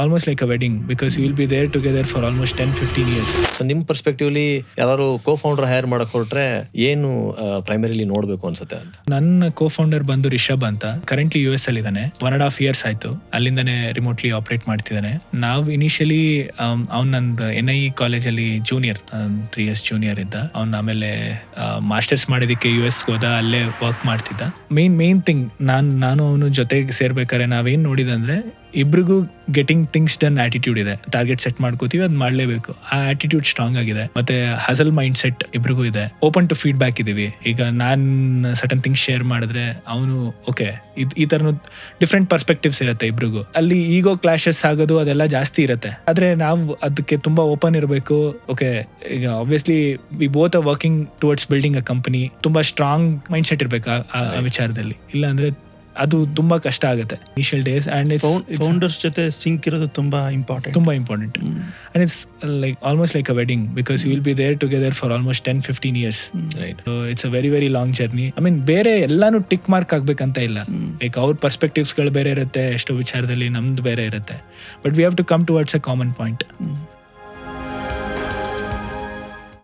Almost like a wedding because you will be there together for almost 10-15 years. So ನಿಮ್ಮ perspectively ಯಾರು co-founder hire ಮಾಡಕ್ ಹೊರಟ್ರೆ ಏನು primarily ನೋಡ್ಬೇಕು ಅನ್ಸುತ್ತೆ ಅಂತ? ನನ್ನ ಕೋ-ಫೌಂಡರ್ ಬಂದು ರಿಷಬ್ ಅಂತ, ಕರೆಂಟ್ಲಿ US ಅಲ್ಲಿ ಇದ್ದಾನೆ. 1.5 years ಆಯ್ತು, ಅಲ್ಲಿಂದಾನೆ ರಿಮೋಟ್ಲಿ ಆಪರೇಟ್ ಮಾಡ್ತಿದ್ದಾನೆ. ನಾವು ಇನಿಷಿಯಲಿ ಅವ್ನು ನಂದು NIE ಕಾಲೇಜಲ್ಲಿ ಜೂನಿಯರ್, 3 years ಜೂನಿಯರ್ ಇದ್ದ. ಅವ್ನು ಆಮೇಲೆ ಮಾಸ್ಟರ್ಸ್ ಮಾಡಿದಕ್ಕೆ US ಹೋದ, ಅಲ್ಲೇ ವರ್ಕ್ ಮಾಡ್ತಿದ್ದ. ಮೇನ್ ಥಿಂಗ್ ನಾನು ಅವನು ಜೊತೆಗೆ ಸೇರ್ಬೇಕಾದ್ರೆ ನಾವೇನ್ ನೋಡಿದಂದ್ರೆ ಇಬ್ರಿಗೂ ಗೆಟಿಂಗ್ ಥಿಂಗ್ಸ್ ಡನ್ ಆಟಿಟ್ಯೂಡ್ ಇದೆ. ಟಾರ್ಗೆಟ್ ಸೆಟ್ ಮಾಡ್ಕೋತೀವಿ, ಅದ್ ಮಾಡ್ಲೇಬೇಕು. ಆ ಆಟಿಟ್ಯೂಡ್ ಸ್ಟ್ರಾಂಗ್ ಆಗಿದೆ. ಮತ್ತೆ ಹಸಲ್ ಮೈಂಡ್ ಸೆಟ್ ಇಬ್ರಿಗೂ ಇದೆ. ಓಪನ್ ಟು ಫೀಡ್ಬ್ಯಾಕ್ ಇದೀವಿ. ಈಗ ನಾನ್ ಸರ್ಟನ್ ಥಿಂಗ್ಸ್ ಶೇರ್ ಮಾಡಿದ್ರೆ ಅವನು ಓಕೆ, ಈ ತರ ಡಿಫ್ರೆಂಟ್ ಪರ್ಸ್ಪೆಕ್ಟಿವ್ಸ್ ಇರುತ್ತೆ ಇಬ್ರಿಗೂ. ಅಲ್ಲಿ ಈಗೋ ಕ್ಲಾಶಸ್ ಆಗೋದು ಅದೆಲ್ಲ ಜಾಸ್ತಿ ಇರುತ್ತೆ. ಆದ್ರೆ ನಾವು ಅದಕ್ಕೆ ತುಂಬಾ ಓಪನ್ ಇರಬೇಕು. ಓಕೆ, ಈಗ obviously we both are working towards building a company. ತುಂಬಾ ಸ್ಟ್ರಾಂಗ್ ಮೈಂಡ್ ಸೆಟ್ ಇರ್ಬೇಕು ಆ ವಿಚಾರದಲ್ಲಿ. ಇಲ್ಲ ಅಂದ್ರೆ ಅದು ತುಂಬಾ ಕಷ್ಟ ಆಗುತ್ತೆ ಇನಿಷಿಯಲ್ ಡೇಸ್. ಅಂಡ್ ಫೌಂಡರ್ಸ್ ಜೊತೆ ಸಿಂಕ್ ಇರೋದು ತುಂಬಾ important. And it's like almost like a wedding because you will be there together for almost 10-15 years. Right. So it's a very long journey. I mean ಬೇರೆ ಎಲ್ಲಾನು tick mark ಆಗ್ಬೇಕಂತ ಇಲ್ಲ. Like ಅವ್ರ perspectives ಗಳು ಬೇರೆ ಇರುತ್ತೆ, ಎಷ್ಟೋ ವಿಚಾರದಲ್ಲಿ ನಮ್ದು ಬೇರೆ ಇರುತ್ತೆ. But we have to come towards a common point.